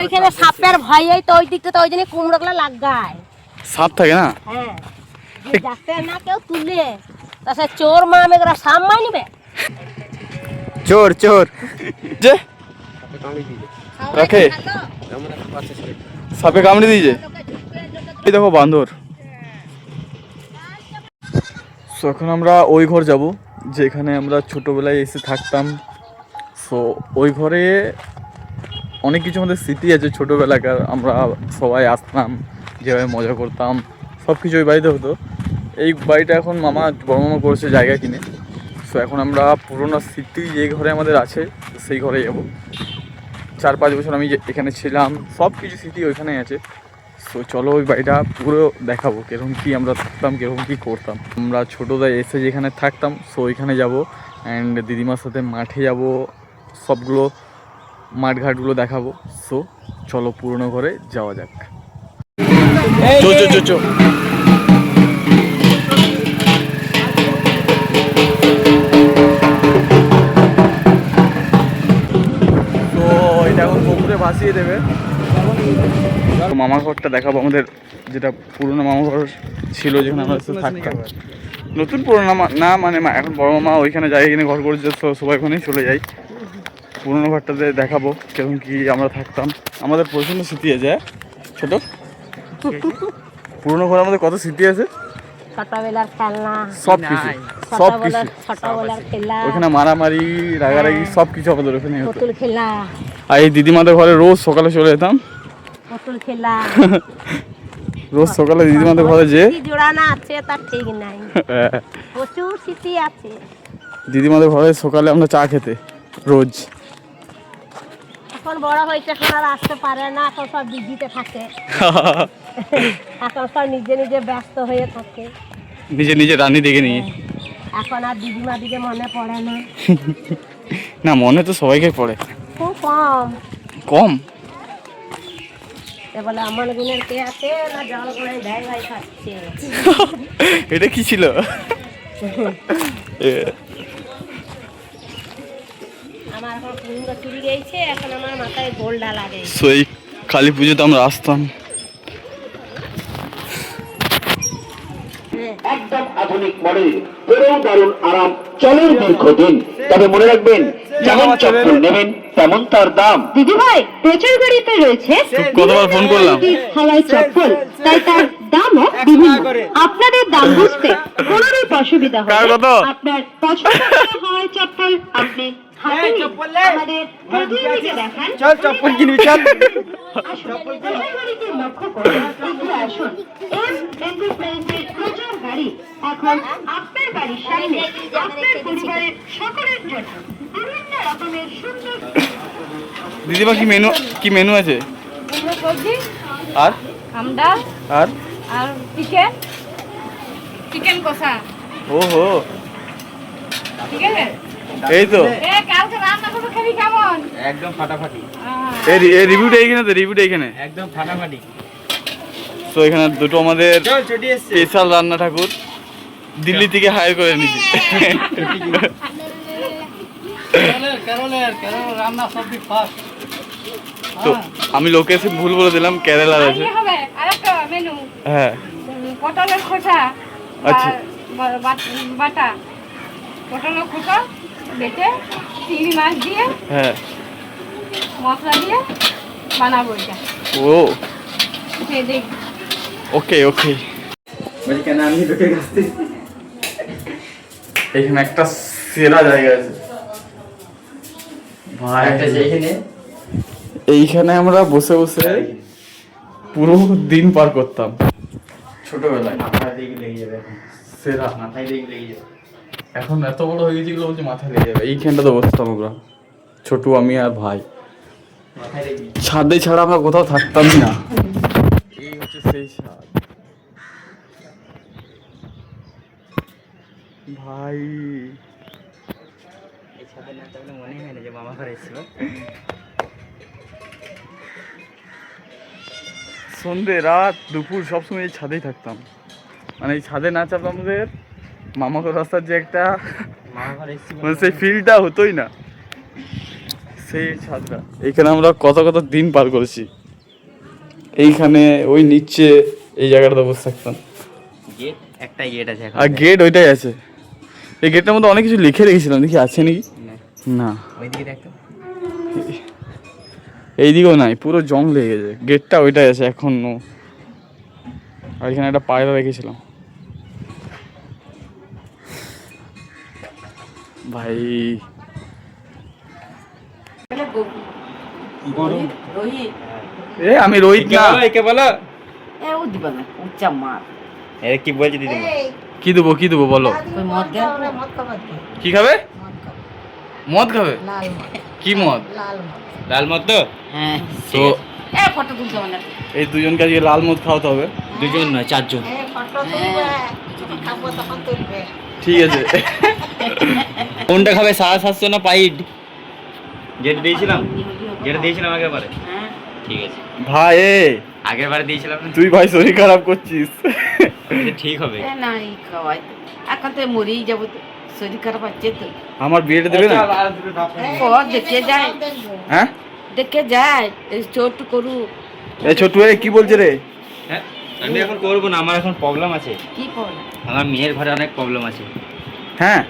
ওইখানে সাপের ভয়েই তো ওই দিকটা তো ওই জন্য কুমড়োগুলো লাগায়। সাপ থাকে না? হ্যাঁ, যাতে না কেউ তুলে তাছাড়া চোর মা মেয়েরা সাপ মাই নিবে। চোর চোর যে রাখে সাপে কামড়ে দিয়েছে। এই দেখো বান্দর। সো এখন আমরা ওই ঘর যাব যেখানে আমরা ছোটবেলায় এসে থাকতাম। সো ওই ঘরে অনেক কিছু আমাদের স্মৃতি আছে ছোটোবেলাকার। আমরা সবাই আসতাম, যেভাবে মজা করতাম, সব কিছু ওই বাড়িতে হতো। এই বাড়িটা এখন বড় মামা করেছে জায়গা কিনে। সো এখন আমরা পুরোনো স্মৃতি যে ঘরে আমাদের আছে সেই ঘরে যাব। 4-5 বছর আমি এখানে ছিলাম, সব কিছু স্মৃতি ওইখানেই আছে। সো চলো ওই বাড়িটা পুরো দেখাবো, কীরকম কী আমরা থাকতাম, কীরকম কী করতাম। আমরা ছোটোদায় এসে যেখানে থাকতাম সো ওইখানে যাব। অ্যান্ড দিদিমার সাথে মাঠে যাব, সবগুলো মাঠঘাটগুলো দেখাবো। সো চলো পুরোনো ঘরে যাওয়া যাক। চো চো চো চো। তো এটা এখন পুকুরে ভাসিয়ে দেবে। মামার ঘরটা দেখাবো, আমাদের যেটা পুরোনো মামার ঘর ছিল যেখানে আমরা থাকতাম। নতুন পুরোনো না, মানে এখন বড় মামা ওইখানে জায়গা কিনে ঘর করেছে, সবাই ওখানেই চলে যাই। পুরোনো ঘরটাতে দেখাবো কেমন কি আমরা থাকতাম। আমাদের প্রচণ্ড স্মৃতি আছে ছোট পুরোনো ঘরে, আমাদের কত স্মৃতি আছে। ছোটবেলার খেলনা, সব কিছু ছোটবেলার খেলা, ওখানে মারামারি রাগারাগি সব কিছু আমাদের ওখানে হতো। পুতুল খেলা, আর এই দিদিমাদের ঘরে রোজ সকালে চলে যেতাম। পুতুল খেলা রোজ সকালে দিদিমাদের ঘরে যে জোড়ানা আছে তার ঠিক নাই, প্রচুর স্মৃতি আছে। দিদিমাদের ঘরে সকালে আমরা চা খেতে রোজ। এখন বড় হয়েছে, এখন আর আসতে পারে না, এখন সব বিজিতে থাকে। এখন সব নিজে নিজে ব্যস্ত হয়ে থাকে, নিজে নিজে রান্নি দেখে নিয়ে। এখন আর দিদিমা দিকে মনে পড়ে না। না, মনে তো সবাইকে পড়ে, খুব কম কম। বলে আমার গুণের কে আছে না, জল করে দেয় ভাই খাচ্ছে। এটা কি ছিল? আমার এখন কুমড়ো চুরি গেছে, এখন আমার মাথায় গোলডা লাগে। সেই কালী পুজোতে আমরা আসতাম। একদম আধুনিক মডেল, পেরেও দারুণ আরাম, চলের দীর্ঘদিন। তবে মনে রাখবেন, যেমন চপ্পল নেবেন তেমন তার দাম। দিদি ভাই, প্রচার গাড়িতে রয়েছে কতবার ফোন করলাম হাওয়াই চপ্পল, তাই তার দামও বিভিন্ন। আপনাদের দাম বুঝতে কোনোরূপ অসুবিধা হবে, আপনার পছন্দের হাওয়াই চপ্পল আপনি হাতে নিন। আমাদের প্রতিনিধিকে দেখান। চল চপ্পল কিনবি, চল। আসুন, প্রচার গাড়িতে লক্ষ্য করুন, এগিয়ে আসুন। এম এন্টারপ্রাইজের প্রচার গাড়ি এখন আপনার বাড়ির সামনে, আপনার পরিবারের সকলের জন্য বিভিন্ন রকমের সুন্দর। দিদিমা কি মেনু আছে? আর আমরা আর আর চিকেন কষা। ওহো, ঠিক আছে, এই তো কালকে রান্না করবো, খাবি কেমন? একদম ফাটাফাটি, এই রিভিউটা এইখানে, তো রিভিউটা এইখানে একদম ফাটাফাটি। তো এখানে দুটো আমাদের স্পেশাল রান্না ঠাকুর দিল্লি থেকে হায়ার করে নিয়েছি। রান্না সবই ফাস্ট। তো আমি লোকেশন ভুল বলে দিলাম, কেরালার আছে। হবে আরেকটা মেনু, হ্যাঁ, পটলের খোসা, আচ্ছা। বাটা পটলের খোসা বেটে চিংড়ি মাছ দিয়ে, হ্যাঁ, মশলা দিয়ে বানাবো এটা। ও দেখ, ওকে ওকে। এখানে একটা সেরা জায়গা আছে ভাই, এইখানে আমরা বসে বসে পুরো দিন পার করতাম ছোটবেলায়। সেরা, এখন এত বড় হয়ে গেছি, বলছি মাথায় লেগে যাবে। এইখানটাতে বসতাম আমরা, ছোটু, আমি আর ভাই। ছাদে ছাড়া আমরা কোথাও থাকতাম না। এই হচ্ছে সেই ছাদ ভাই। এই ছাদে না থাকলে মনে হয় না যে মামা ঘরে এসেছিল। সন্ধে রাত দুপুর সবসময় এই ছাদেই থাকতাম। মানে এই ছাদে না চাপলে আমাদের মামাঘর রাস্তার যে একটা মামা ঘরে এসেছি মানে সেই ফিলটা হতোই না। সেই ছাদটা এইখানে আমরা কত কত দিন পার করেছি। এইখানে ওই নিচে এই জায়গাটা বসে থাকতাম। গেট একটাই গেট আছে এখন। আর গেট ওইটাই আছে। এই গেটটার মধ্যে অনেক কিছু লিখে রেখেছিলাম, দেখি আছে নাকি। না ওইদিকে দেখতো। এইদিকেও নাই, পুরো জং লেগে গেছে। গেটটা ওইটাই আছে এখনো। আর এখানে একটা পায়রা রেখেছিলাম। ভাই এ আমি রোহিত না। কে বলো? ও দিবা না উচ্চা মার এ কি বলছি দিদিমা? কি দেবো বলো। ওই মদ দেন মদ খাবার কি? কি খাবে? মদ খাবে? লাল মদ, কি মদ? লাল মদ। লাল মত তো? হ্যাঁ তো এ ফটো তুলতে হবে না এই দুজনকে আজকে লাল মদ খাওয়াতে হবে। দুজন নয়, চারজন। হ্যাঁ, ফটো তুলবে, যখন খাবো তখন তুলবে। ঠিক আছে। কোনটা খাবে, 750 না পাইড? যেটা দিয়েছিলাম আগের বারে। হ্যাঁ ঠিক আছে, ভাই আগের বারে দিয়েছিলাম না? তুই ভাই শরীর খারাপ করছিস। এটা ঠিক হবে। এ না এই খাওয়াই তো। এখন তো মরেই যাবো তো, শরীর খারাপ আছে তো। আমার বিয়েটা দেবে না? ও দেখে যায়, হ্যাঁ দেখে যায় এই ছোট করু। এই ছোটু কি বলছে রে? হ্যাঁ, আমি এখন করবো না, আমার এখন প্রবলেম আছে। কি করব আমার মেয়ের ঘরে অনেক প্রবলেম আছে, হ্যাঁ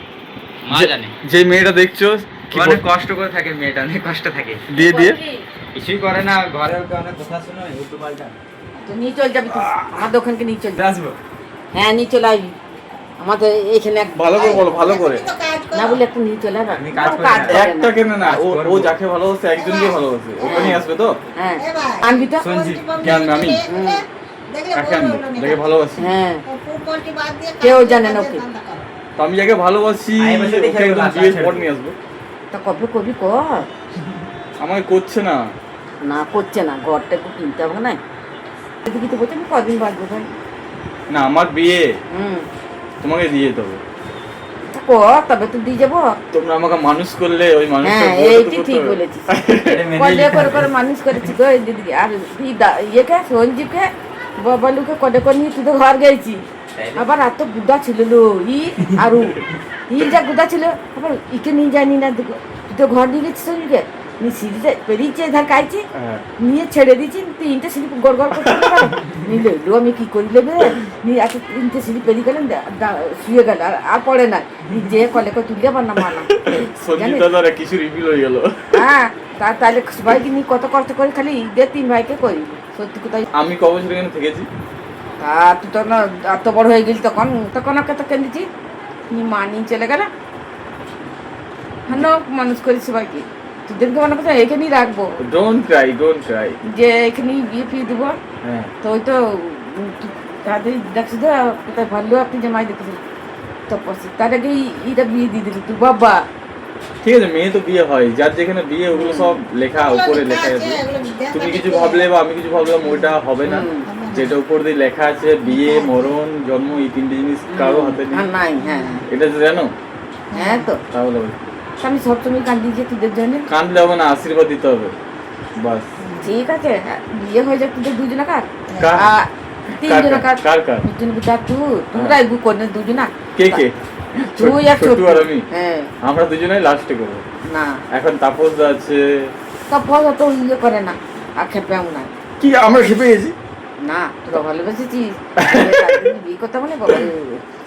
মা জানে। যে মেয়েটা দেখছো কি অনেক কষ্ট করে থাকে মেয়েটা, অনেক কষ্ট থাকে। দিয়ে কিছুই করে না, ঘরে ওকে অনেক কথা শোনো, উল্টো পাল্টা। তো নিয়ে চল যাবি তুই আমার দোকানকে নিয়ে চল। আসবো। হ্যাঁ নিয়ে চলে আসবি আমাদের এইখানে ভালো করে বলো, ভালো করে। তো কাজ না বলে একটু নিয়ে চলে আসবে। আমি কাজ করি কাজ না। করে একটা না। কেন না, ও যাকে ভালোবাসে একজনকে ভালোবাসে, ওকে নিয়ে আসবে তো। হ্যাঁ এ ভাই, আনবি তো সঞ্জীব কে আনবে? আমি দেখলে কাকে বলবে আনবো? হলো না। যাকে ভালোবাসি। হ্যাঁ ও ফুটবলটি বাদ দিয়ে কেউ কাজ জানে না দিয়ে ওকে। ধান্দা করো। তো আমি যাকে ভালোবাসি আমি বসে দেখে ওকে একদম আসবো, বিয়ের আচ্ছা, পর আচ্ছা। নিয়ে আসবো। তা কবে করবি কর। আমাকে করছে না। না করছে না, ঘরটা একটু কিনতে হবে না। এদিকে তো বলছে আমি কদিন বাঁচবো ভাই। না আমার বিয়ে, হুম তোমাকে দিয়ে যেতে হবে। তা কর তবে তো দিয়ে যাবো। তোমরা আমাকে মানুষ করলে ওই মানুষটা হ্যাঁ বউটা তো এইটি করতে ঠিক হবে। বলেছিস। এটা মেনেই কলে নিতে করে হবে। করে মানুষ করেছি গো এই দিদিকে। আর তুই ইয়েকে সঞ্জীবকে বাবালুকে কলে করে নিয়ে তুই তো ঘর গেছি। আবার এত গুদা ছিল লো আরু যা গুদা ছিল। আবার ইকে নিয়ে যায়নি না, তুই তো ঘর নিয়ে গেছিস সঞ্জীবকে নিয়ে সিঁড়িতে পেরিয়েছে ধার খাইছি হ্যাঁ। নিয়ে ছেড়ে দিয়েছি। তিনটে সিঁড়ি গড় গড় করতে নিলে লো আমি কি করি লেবে নিয়ে এত তিনটে সিঁড়ি পেরিয়ে গেলেন শুয়ে গেল আর পড়ে না যে কলে করে তুললে আবার না মানা সঞ্জিত দাদা কিছু রিভিল হয়ে গেল। হ্যাঁ তাহলে সবাইকে নিয়ে কত কষ্ট করে খালি ঈদের 3 ভাইকে করি সত্যি কোথায়। আমি ক বছর এখানে থেকেছি। তা তুই তো না এত বড় হয়ে গেলি তখন তখন ওকে তো কেঁদেছি নি মা নিয়ে চলে গেল। হ্যাঁ মানুষ করি সবাইকে তোদেরকে মনে করছে এখানেই রাখবো ডোন্ট ক্রাই। যে এখানেই বিয়ে ফিয়ে দেবো। হ্যাঁ তো ওই তো তাদের দেখছি তো কোথায় ভালো আপনি জামাই দেখেছেন তো তার আগে এইটা বিয়ে দিয়ে দিল তুই বাবা। ঠিক আছে, মেয়ে তো বিয়ে হয়, যার যেখানে বিয়ে ওগুলো সব লেখা উপরে লেখা আছে। তুমি কিছু ভাবলে বা আমি কিছু ভাবলাম ওইটা হবে না। যেটা উপর দিয়ে লেখা আছে বিয়ে মরণ জন্ম এই তিনটে জিনিস কারো হাতে নেই। আর নাই হ্যাঁ এটা তো জানো, হ্যাঁ তো তাহলে হবে। আমি সবসময় কান্দিয়েছি তোদের জন্য। কাঁদলে হবে না, আশীর্বাদ দিতে হবে বাস। ঠিক আছে বিয়ে হয়ে যাক তোদের দুজনে কার কার? আর তিনজনে কার কার কার? দুজন বিটা তোমরা এগু করে দুজনা কে কে? তুই আর ছোটু ছোটু আর আমি। হ্যাঁ আমরা দুজনেই লাস্টে করবো। না এখন তাপস দা আছে। তারপর তো ইয়ে করে না আর খেপেও না। কি আমরা খেপে গেছি? না তোরা ভালোবেসেছিস বিয়ে করতে মানে বাবা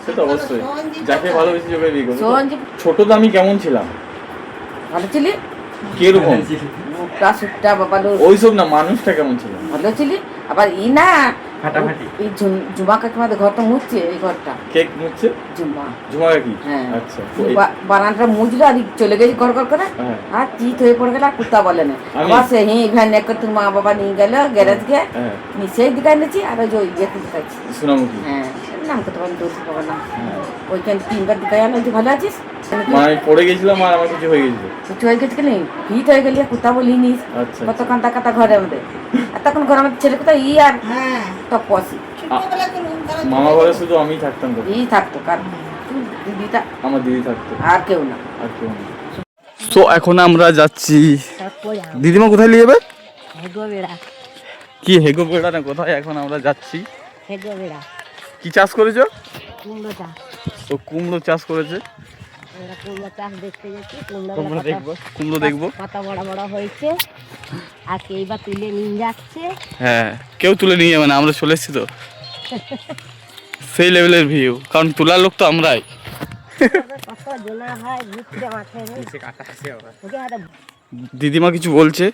সে তো অবশ্যই, যাকে ভালোবেসে ওকে বিয়ে করবো। সঞ্জীব ছোট তো আমি কেমন ছিলাম, ভালো ছিলি কিরকম? মুখটা সুটটা বাবালো ওইসব না, মানুষটা কেমন ছিল? ভালো ছিলি। আবার ই না ফাটাফাটি। এই জুমা কাকিমাদের ঘরটা মুছছে এই ঘরটা কেক মুচ্ছে জুমা ঝুমা কি? হ্যাঁ। আচ্ছা বারানটা মুছলো আর চলে গেছি ঘর ঘর করে হ্যাঁ। আর চিত হয়ে পড়ে গেল আর কুত্তা বলে না। আমি? আবার সে ভ্যান করে তোর মা বাবা নিয়ে গেল গ্যারেজকে হ্যাঁ সেই দিকে এনেছি আর ওই যে ইয়েতে দিকাচ্ছি। সোনামুখী। হ্যাঁ নাম করতে পারি দোষ পাবো না হ্যাঁ। ওইখানে 3বার দিকে আনো যে ভালো আছিস মানে আমি পড়ে গেছিলাম আর আমার কিছু হয়ে গেছিল। কিছু হয়ে গেছে কেন হিট হয়ে গেলি কুত্তা বলি নিস আচ্ছা কত কান্তা কাটা ঘরে আমাদের আর তখন ঘরে আমাদের ছেলে কোথায় ই আর হ্যাঁ, তপসি ছোটবেলা তো রুম তারা মামা ঘরে শুধু আমি থাকতাম তো, ই থাকতো কার দিদিটা আমার দিদি থাকতো আর কেউ না। আর কেউ না। তো এখন আমরা যাচ্ছি। তারপরে দিদিমা কোথায় নিয়ে যাবে? হেগো বেড়া, কি হেগো বেড়া না কোথায়? এখন আমরা যাচ্ছি। হেগো বেড়া, কি চাষ করেছো? কুমড়োটা তো কুমড়ো চাষ করেছে। আমরা কুমড়ো চাষ দেখতে গেছি, কুমড়ো কুমড়ো দেখবো। কত বড় বড় হয়েছে, আর কেই বা তুলে নিয়ে যাচ্ছে। হ্যাঁ, কেউ তুলে নিয়ে যাবে না, আমরা চলে এসেছি তো। সেই লেভেলের ভিউ, কারণ তোলার লোক তো আমরাই। কত জোনা হয় ঘুরছে মাঠে। ওকে একটা দিদিমা কিছু বলছে,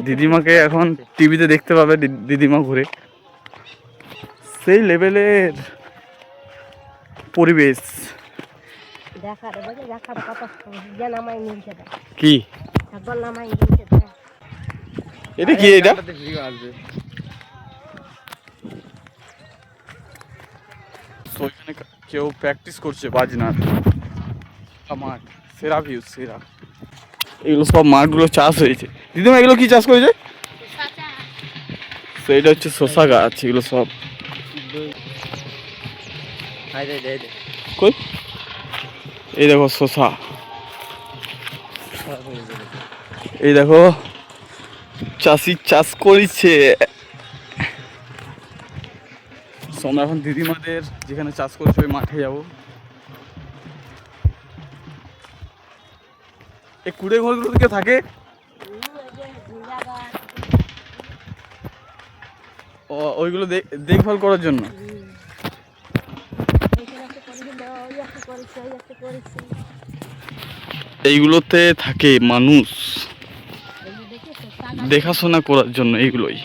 দিদিমাকে এখন টিভিতে দেখতে পাবে দিদিমা ঘুরে। সেই লেভেলের পরিবেশ। দেখার বলে দেখার কত যে নামাই নিয়েছে, কি একবার নামাই নিয়েছে। এটা কি? এটা তো এখানে কেউ প্র্যাকটিস করছে বাজনার। মাঠ, সেরা ভিউ, সেরা। এগুলো সব মাঠগুলো চাষ হয়েছে। দিদিমা এগুলো কি চাষ করেছে? তো এটা হচ্ছে শসা গাছ, এগুলো সব। কই? এই দেখো শসা, এই দেখো চাষি চাষ করেছে। আমরা এখন দিদিমাদের যেখানে চাষ করছে ওই মাঠে যাবো। এই কুড়ে ঘরগুলো থেকে থাকে, ওইগুলো দেখভাল করার জন্য। এইগুলোতে থাকে মানুষ দেখাশোনা করার জন্য, এইগুলোই।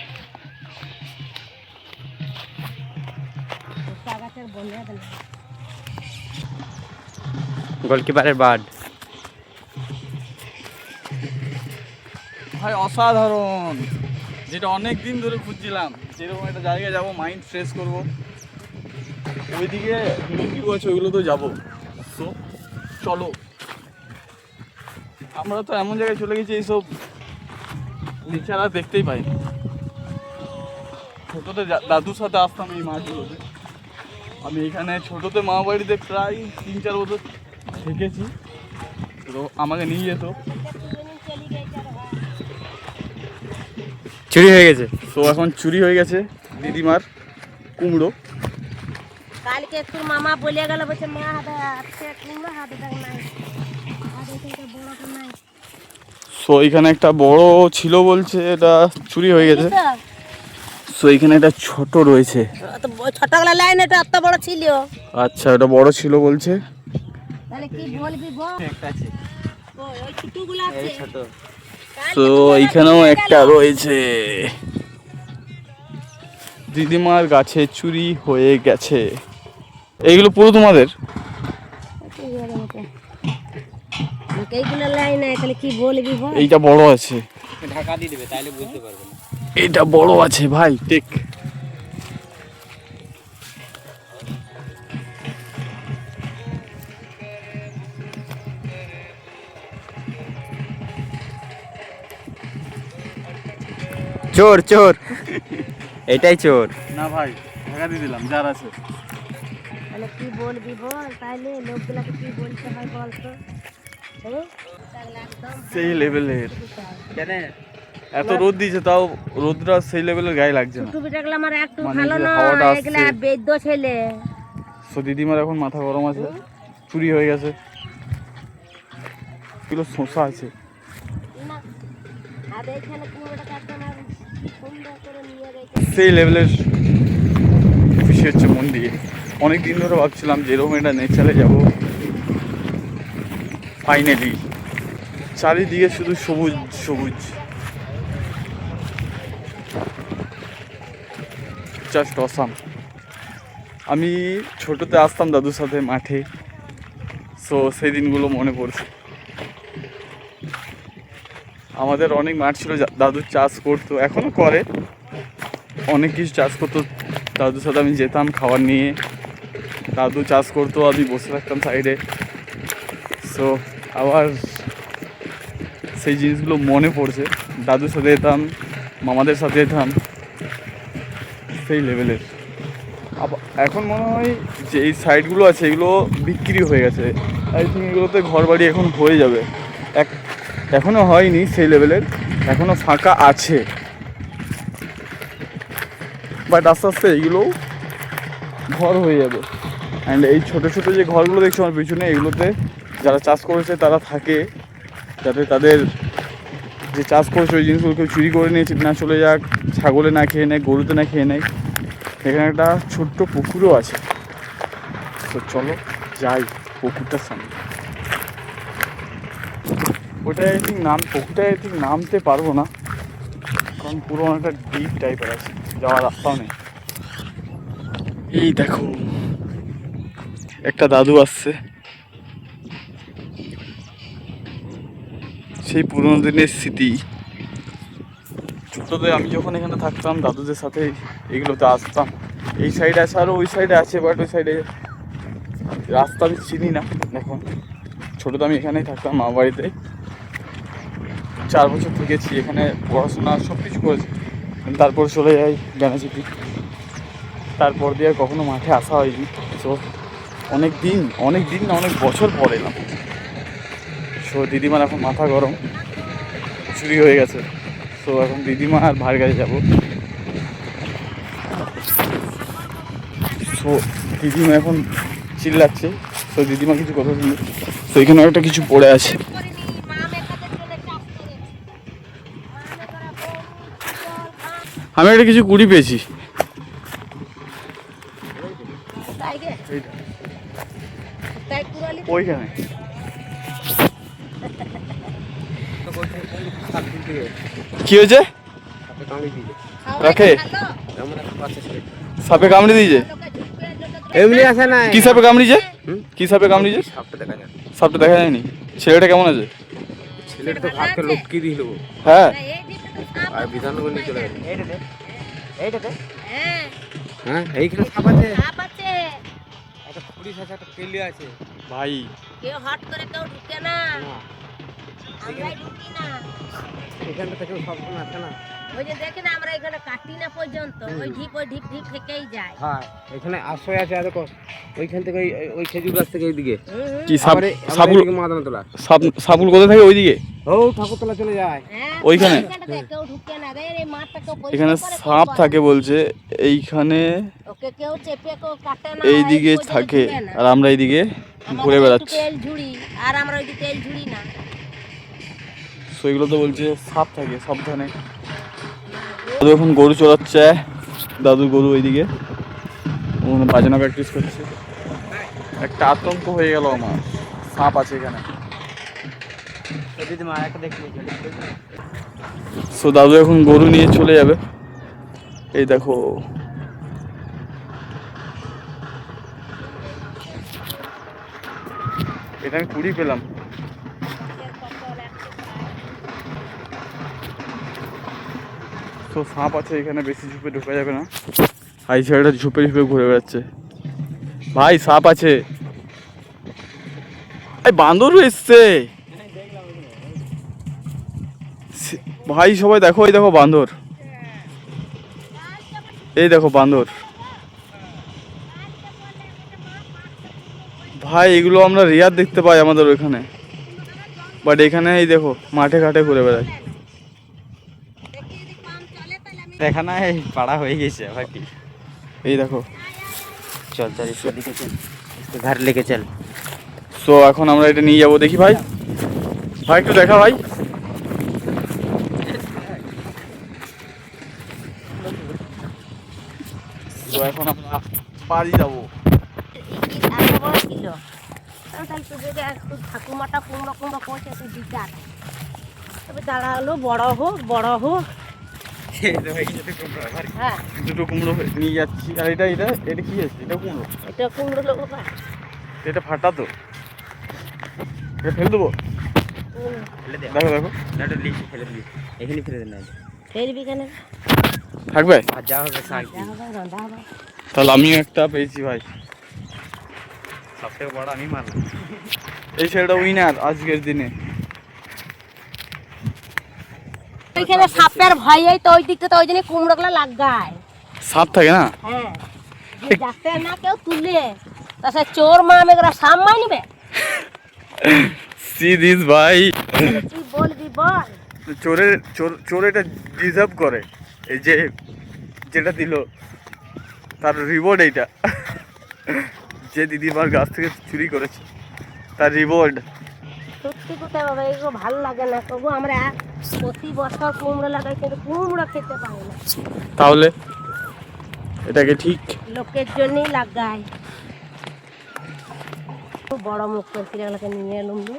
গোলকিপারের বার্ড ভাই অসাধারণ, যেটা অনেক দিন ধরে খুঁজছিলাম, যেরকম একটা জায়গায় যাবো, মাইন্ড ফ্রেশ করবো। ওইদিকে ভিউ আছে, ওইগুলো তো যাবো। তো চলো, আমরা তো এমন জায়গায় চলে গেছি এইসব নেচার দেখতেই পাই। ছোটোতে দাদুর সাথে আসতাম এই মাঠগুলোতে। আমি এখানে ছোটোতে মা বাড়িতে প্রায় 3-4 বছর থেকেছি, তো আমাকে নিয়ে যেত। চুরি হয়ে গেছে। তো এখন চুরি হয়ে গেছে দিদিমার কুমড়ো। কালকে তোর মামা বলে গেল, বলছে মা হাতে আছে কুমড়ো, হাতে দেখ নাই, হাতে থেকে বড় তো নাই। সো এখানে একটা বড় ছিল বলছে, এটা চুরি হয়ে গেছে। সো এখানে একটা ছোট রয়েছে। ছোটগুলা লাইন, এটা এত বড় ছিল। আচ্ছা, ওটা বড় ছিল বলছে। তাহলে কি বলবি বল? একটা আছে, ওই ছোটগুলা আছে। এই ছোট। তো এইখানেও একটা রয়েছে। দিদিমার গাছে চুরি হয়ে গেছে। এইগুলো পুরো তোমাদের? এইগুলা লাইন নাই, তাহলে কি বলবি বল? এইটা বড় আছে, ঢাকা দিয়ে দেবে, তাইলে বুঝতে পারবে না। এটা বড় আছে ভাই, ঠিক। চোর চোর, এটাই চোর। না ভাই, ঢাকা দিয়ে দিলাম, যার আছে। তাহলে কি বলবি বল? তাইলে লোকগুলাকে কি বলতে হয় বল তো? সেই লেভেলের। কেন এত রোদ দিয়েছে, তাও রোদটা সেই লেভেলের গায়ে লাগছে না। টুপিটাগুলো আমার একটু মানে ভালো যে না, হাওয়াটা আসছে। এগুলা বেদ্য ছেলে। তো দিদিমার এখন মাথা গরম আছে, চুরি হয়ে গেছে। এগুলো শসা আছে। না, আর এখানে কুমড়োটা একদম সুন্দর করে নিয়ে গেছে। সেই লেভেলের খুশি হচ্ছে মন দিয়ে। অনেক দিন ধরে ভাবছিলাম যে এরকম একটা নেচারে যাবো। ফাইনালি চারিদিকে শুধু সবুজ সবুজ, জাস্ট অসাম। আমি ছোটোতে আসতাম দাদুর সাথে মাঠে, সো সেই দিনগুলো মনে পড়ছে। আমাদের অনেক মাঠ ছিল, দাদু চাষ করতো, এখনও করে, অনেক কিছু চাষ করতো। দাদুর সাথে আমি যেতাম খাবার নিয়ে, দাদু চাষ করতো, আমি বসে থাকতাম সাইডে। সো আবার সেই জিনিসগুলো মনে পড়ছে। দাদুর সাথে যেতাম, মামাদের সাথে যেতাম, সেই লেভেলের। এখন মনে হয় যে এই সাইডগুলো আছে এগুলো বিক্রি হয়ে গেছে। আই থিঙ্ক এগুলোতে ঘর বাড়ি এখন হয়ে যাবে। এখনও হয়নি সেই লেভেলের, এখনও ফাঁকা আছে, বাট আস্তে আস্তে এগুলোও ঘর হয়ে যাবে। অ্যান্ড এই ছোটো ছোটো যে ঘরগুলো দেখছো আমার পিছনে, এগুলোতে যারা চাষ করেছে তারা থাকে, যাতে তাদের যে চাষ করেছে ওই জিনিসগুলো কেউ চুরি করে নিয়ে না চলে যাক, ছাগলে না খেয়ে নেয়, গরুতে না খেয়ে নেয়। এখানে একটা ছোট্ট পুকুরও আছে। তো চলো যাই পুকুরটার সামনে। ওটাই আই থিঙ্ক পুকুরটায় আই থিঙ্ক নামতে পারবো না, কারণ পুরো অনেকটা ডিপ টাইপের আছে, যাওয়ার রাস্তাও নেই। এই দেখো একটা দাদু আসছে, সেই পুরোনো দিনের স্মৃতি। ছোটতে আমি যখন এখানে থাকতাম দাদুদের সাথে এগুলোতে আসতাম। এই সাইডে আছে আরও ওই সাইডে আছে, বাট ওই সাইডে রাস্তা আমি চিনি না এখন। ছোটোতে আমি এখানেই থাকতাম মা বাড়িতে, 4 বছর থেকেছি এখানে, পড়াশোনা সব কিছু করেছি। তারপর চলে যাই জ্ঞানচিতি, তারপর দিয়ে আর কখনো মাঠে আসা হয়নি। তো অনেক দিন না অনেক বছর পর এলাম। সো দিদিমার এখন মাথা গরম, চুরি হয়ে গেছে। তো এখন দিদিমা আর ভাইয়ের কাছে যাবো। সো দিদিমা এখন চিল্লাচ্ছে, তো দিদিমা কিছু কথা শুনবে। তো এখানে একটা কিছু পড়ে আছে। আমি একটা কিছু কুড়ি পেয়েছি। ওইখানে কি হয়েছে? রাখে সাপে কামড়ে দিয়েছে? এমনি আসে না, কি সাপে কামড়িয়েছে? কি সাপে কামড়িয়েছে? সাপটা দেখা যায়নি। ছেলেটা কেমন আছে? ছেলেটা তো ভাতকে লটকি দিল, হ্যাঁ আর বিধাননগর নিয়ে চলে গেল। এইটাতে হ্যাঁ এইখানে সাপ আছে, একটা পুলিশ আছে, একটা কেলি আছে ভাই। কেউ হট করে কেউ ঢুকে না, আমরাই ঢুকি না। এখানটা থেকে সব সময় আসে না। ওই যে দেখেন আমরা এখানে কাটি না পর্যন্ত, ওই ঢিপ থেকেই যায়। হ্যাঁ এখানে আশ্রয় আছে, আর দেখো ওইখান থেকে ওই খেজুর গাছ থেকে এইদিকে কি সাপ? সাবুল মাদানা তোলা, সাবুল কোথায় থাকে? ওইদিকে ও ঠাকুরতলা চলে যায়। হ্যাঁ, ওইখানে? কেউ ঢুকে না, এই মাঠটা কেউ পরিষ্কার এখানে করে, সাপ থাকে বলছে এইখানে, ওকে কেউ চেপে কেউ কাটে না, এইদিকে এই পর্যন্ত থাকে, ঢুকে না। আর আমরা এইদিকে আমরা ঘুরে একটু বেড়াচ্ছি। তেল ঝুড়ি, আর আমরা ওইদিকে তেল ঝুড়ি না। তো এগুলো তো বলছে সাপ থাকে, সাবধানে। দাদু এখন গরু চড়াচ্ছে, দাদু গরু ওইদিকে ওখানে বাজানো প্র্যাকটিস করছে। একটা আতঙ্ক হয়ে গেল আমার, সাপ আছে এখানে। সো দাদু এখন গরু নিয়ে চলে যাবে। এই দেখো এটা আমি কুড়ি পেলাম। তো সাপ আছে এখানে, বেশি ঝুপে ঢোকা যাবে না। এই ছেলেটা ঝুপে ঝুপে ঘুরে বেড়াচ্ছে। ভাই সাপ আছে, এই বান্দরও এসছে ভাই। সবাই দেখো, এই দেখো বান্দর, এই দেখো বান্দর। ভাই এগুলো আমরা রেয়ার দেখতে পাই আমাদের ওইখানে, বাট এখানে এই দেখো মাঠে ঘাটে ঘুরে বেড়ায়। দেখা না, এই পাড়া হয়ে গেছে ভাই। এই দেখো, চল চল इसको लेके चल, इसको घर लेके चल। সো এখন আমরা এটা নিয়ে যাবো। দেখি ভাই, ভাই একটু দেখা ভাই। তো এখন আমরা বাড়ি যাবো। এত বড় ছিল, তাহলে তো যদি একটু ঠাকুমাটা কোন রকম বা পৌঁছে তো দিকার, তবে দাঁড়ালো বড় হোক। হ্যাঁ, দুটো কুমড়ো নিয়ে যাচ্ছি। আর এটা এটা এটা কি আছে? এটা কুমড়ো, এটা কুমড়ো লোক বা এটা ফাটা তো, এটা ফেলে দেবো। দেখো দেখো নাটক লিখে ফেলে দিবি, এখানে ফেলে দে না, ফেরবি কেন? থাকবে। আর যা হবে সাই রন্ধা হবে। তাহলে আমিও একটা পেয়েছি ভাই, সবথেকে বড় আমি মারলাম। এই ছেলেটা উইনার আজকের দিনে। ওইখানে সাপের ভয়েই তো ওই দিকটা তো ওই জন্য কুমড়োগুলো লাগায়। সাপ থাকে না? হ্যাঁ, যে যাতে না কেউ তুলে, তাছাড়া চোর মা মেয়েরা সাপ মাই নিবে। সি দিস ভাই, তুই বলবি বল, চোর এটা ডিজার্ভ করে। এই যে যেটা দিল তার রিওয়ার্ড এইটা, যে দিদিমার গাছ থেকে চুরি করেছে তার রিওয়ার্ড। সত্যি কোথায় বাবা, এগুলো ভালো লাগে না। তবু আমরা প্রতি বছর কুমড়ো লাগাই, কিন্তু কুমড়ো খেতে পারি না। তাহলে এটাকে ঠিক লোকের জন্যই লাগাই। খুব বড় মুখ করছি, এগুলোকে নিয়ে এলুম যে।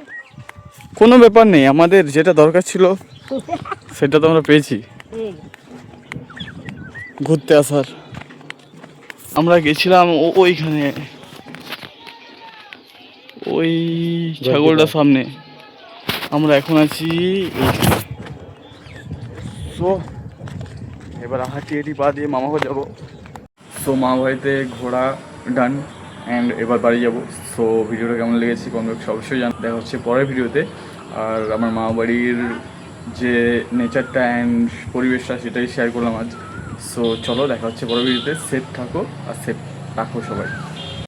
কোনো ব্যাপার নেই, আমাদের যেটা দরকার ছিল সেটা তো আমরা পেয়েছি এই ঘুরতে আসার। আমরা গেছিলাম ওইখানে, ওই ছাগলটার সামনে। আমরা এখন আছি এইখানে। সো এবার হাঁটি পা দিয়ে মামা বাড়ি যাবো। সো মামা বাড়িতে ঘোরা ডান, অ্যান্ড এবার বাড়ি যাবো। সো ভিডিওটা কেমন লেগেছে কমেন্ট বক্সে অবশ্যই দেখা হচ্ছে পরের ভিডিওতে। আর আমার মামা বাড়ির যে নেচারটা অ্যান্ড পরিবেশটা সেটাই শেয়ার করলাম আজ। সো চলো দেখা হচ্ছে পরের ভিডিওতে। সেফ থাকো আর সেফ রাখো সবাই।